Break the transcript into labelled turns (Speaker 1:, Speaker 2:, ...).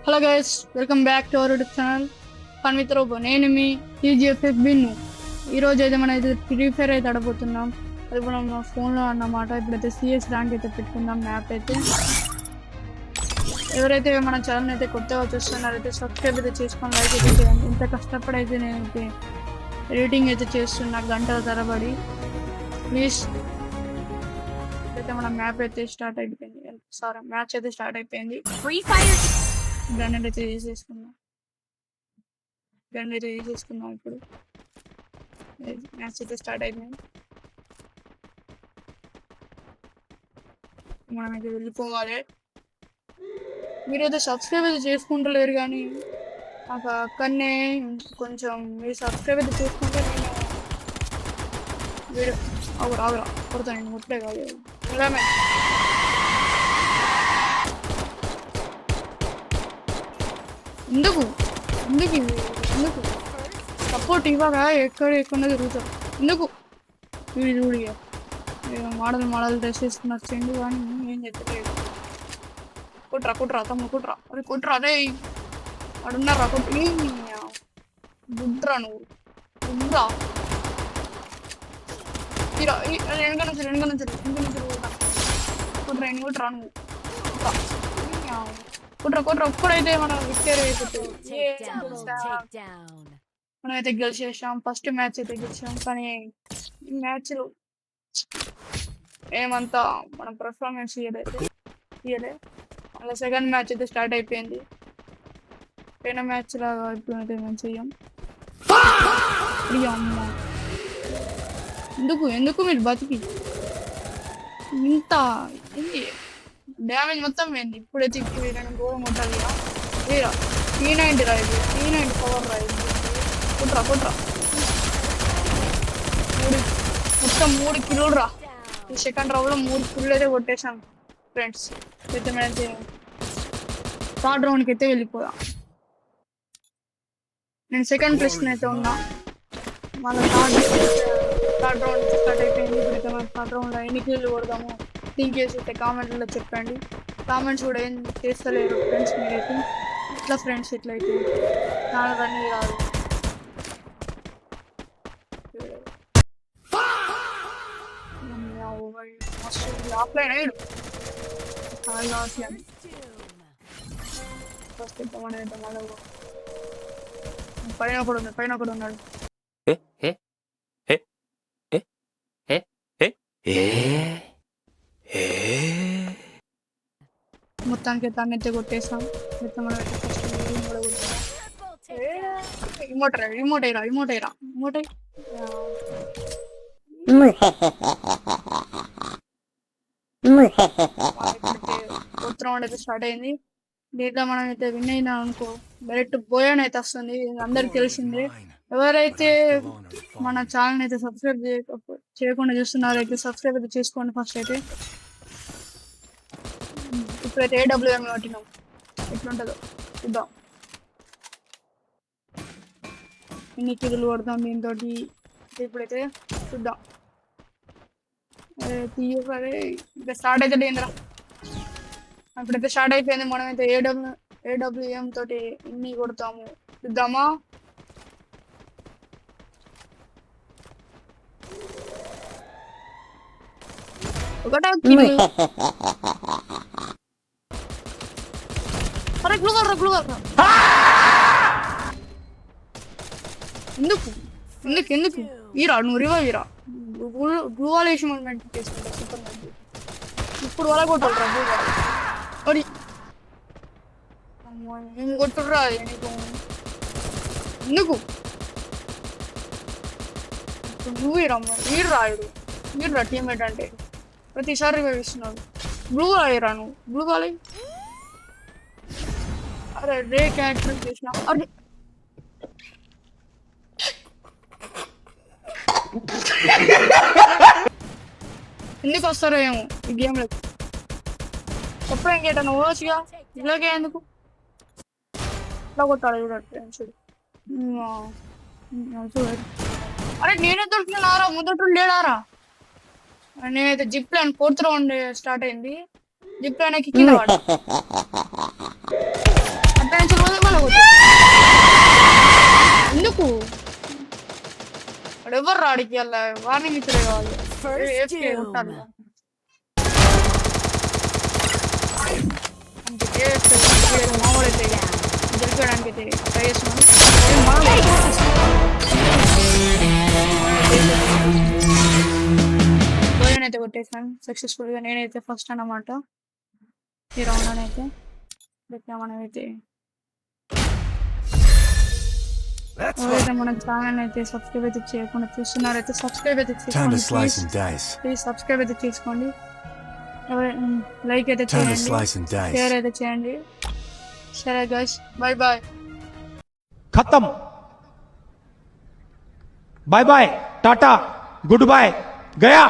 Speaker 1: Hello guys, welcome back to our YouTube channel fun with Robo. నేను మీ TGFF Binnu. ఈరోజు అయితే మనం అయితే ఫ్రీ ఫైర్ అయితే ఆడబోతున్నాం. అది కూడా మన ఫోన్లో అన్నమాట. ఇప్పుడైతే సిఎస్ ర్యాంక్ అయితే పెట్టుకుందాం. మ్యాప్ అయితే ఎవరైతే మన ఛానల్ అయితే కొత్తగా చూస్తున్నారో అయితే సబ్స్క్రైబ్ అయితే చేసుకొని లైక్ అయితే చేయండి. ఇంత కష్టపడి అయితే నేనైతే ఎడిటింగ్ అయితే చేస్తున్నా గంటల తరబడి. ప్లీజ్ అయితే మన మ్యాప్ అయితే స్టార్ట్ అయిపోయింది. సారీ, మ్యాచ్ అయితే స్టార్ట్ అయిపోయింది. గన్ అయితే తీసేసుకున్నాం. ఇప్పుడు మ్యాచ్ అయితే స్టార్ట్ అయిపోయింది. మనమైతే వెళ్ళిపోవాలి. మీరైతే సబ్స్క్రైబ్ అయితే చేసుకుంటలేరు, కానీ నాకు అక్కడనే కొంచెం మీరు సబ్స్క్రైబ్ అయితే చేసుకుంటే నేను వీడియో ఆగురా కొడతాను. నేను ముట్లే కాదు ఎందుకు ఎందుకు ఎందుకు సపోర్ట్ ఇవ్వగా ఎక్కడ తిరుగుతారు ఎందుకు? వీడి చూడిగా మోడల్ డ్రెస్ వేసుకుని వచ్చిండు, కానీ ఏం చెప్పలేదు. కుట్రా తమ్ముడు కుట్రా, అది కుట్రా అదే అడున్నారా కుట్రీ బుడ్రా నువ్వు బుడ్రా వెనక నుంచి కుట్రా ఎన్ని కుట్రా నువ్వు కుట్రా ఒక్కడైతే మనం విక్టరీ అయిపోతుంది. మనం అయితే గెలిచేసాం. ఫస్ట్ మ్యాచ్ అయితే గెలిచాం, కానీ ఈ మ్యాచ్లో ఏమంతా మనం పర్ఫార్మెన్స్ ఇయ్యలే. అలా సెకండ్ మ్యాచ్ అయితే స్టార్ట్ అయిపోయింది. పోయిన మ్యాచ్ లాగా ఇప్పుడు అయితే మేము చెయ్యం. అమ్మ ఎందుకు మీరు బతికి ఇంత ఏంది డ్యామేజ్ మొత్తం పోయింది. ఇప్పుడైతే గోడ కొట్టాలి. వీరా T90 రా, ఇది T90 పవర్ రా. ఇది కుట్రా మొత్తం 3 కిలోలు రా. ఈ సెకండ్ రౌండ్ లో 3 కిలోలు అయితే కొట్టేసాం ఫ్రెండ్స్. అయితే మనైతే థర్డ్ రౌండ్కి అయితే వెళ్ళిపోదాం. నేను సెకండ్ ప్లేస్లో అయితే ఉన్నా. మళ్ళీ థర్డ్ రౌండ్ స్టార్ట్ అయిపోయింది. ఇప్పుడైతే మనం థర్డ్ రౌండ్లో ఎన్ని కిలోలు కొడదాము థింక్ చేసి అయితే కామెంట్లో చెప్పండి. కామెంట్స్ కూడా ఏం చేస్తలేరు ఫ్రెండ్స్ మీరైతే. ఇట్లా ఫ్రెండ్స్ ఇట్లయితే చాలా రన్నీ రాదు. ఆఫ్లైన్ అయ్యాడు పైన కూడా ఉన్నాడు. మొత్తానికి తనైతే కొట్టేసాం. రిమోట్ అయ్యరా ఫోర్త్ రౌండ్ అయితే స్టార్ట్ అయింది. దీంట్లో మనం అయితే విన్ అయినా అనుకో డైరెక్ట్ బోయాన్ అయితే వస్తుంది. అందరికి తెలిసిందే. ఎవరైతే మన ఛానల్ అయితే సబ్స్క్రైబ్ చేయకుండా చూస్తున్నారో అయితే సబ్స్క్రైబ్ అయితే చేసుకోండి ఫస్ట్ అయితే. ఇప్పుడైతే AWM కొట్టినాం, ఎట్లుంటుందో చూద్దాం. ఎన్ని కిలోలు కొడతాం దీంతో ఇప్పుడైతే చూద్దాం. తీయరే ఇంకా స్టార్ట్ అయితే ఏంద్రా. ఇప్పుడైతే స్టార్ట్ అయిపోయింది. మనమైతే AWM తోటి ఎన్ని కొడతాము చూద్దామా. ఒకటో కిలో ఎందుకు ఈరా నువ్వు రివైరా గ్లూవాలేషన్ మూమెంట్ చేసుకుంటా. సూపర్ మ్యాచ్ ఇప్పుడు వల్ల కొట్టాలరా మరి ఏం కొట్టుర్రా నీకు ఎందుకు? నువ్వు వీడురా టీమ్మేట్ అంటే ప్రతిసారి రివైవ్ ఇస్తున్నాడు. బ్లూ అయ్యరా నువ్వు బ్లూ కాలే. అరే రే క్యారెక్టర్ చేసిన అరే ఎందుకు వస్తారో ఏమో ఈ గేమ్లో. ఎప్పుడు ఇంకేటన్నా ఓవచ్చుగా ఇలాగే ఎందుకు ఇట్లా కొట్టాలి చూడు. అరే నేనే దొరికినారా, మొదటి లేడారా. నేనైతే zip line fourth round start అయింది. జిప్ లైన్ కింద పడ్డా. అంటే కొట్టారు ఆడికి అలా వార్నింగ్ ఇచ్చలే కావాలి
Speaker 2: First
Speaker 1: కొట్టాలి
Speaker 2: doom.
Speaker 1: మామూలైతే గెలిపడానికి అయితే ట్రై చేస్తున్నాను అయితే కొట్టేసాను సక్సెస్ఫుల్గా. నేనైతే ఫస్ట్ అన్నమాట ఈ రౌండ్ అయితే మనమైతే ఎవరైతే మన ఛానల్ అయితే సబ్స్క్రైబ్ అయితే చేయకుండా చూస్తున్నారైతే సబ్స్క్రైబ్ అయితే
Speaker 3: Time to
Speaker 1: చేసుకోండి
Speaker 3: slice and dice.
Speaker 1: Please subscribe అయితే చేసుకోండి. లైక్ అయితే
Speaker 3: Time to
Speaker 1: చేయండి,
Speaker 3: slice and dice.
Speaker 1: షేర్ అయితే చేయండి. సరే గైస్, బాయ్ బాయ్.
Speaker 4: खत्म bye bye tata good bye गया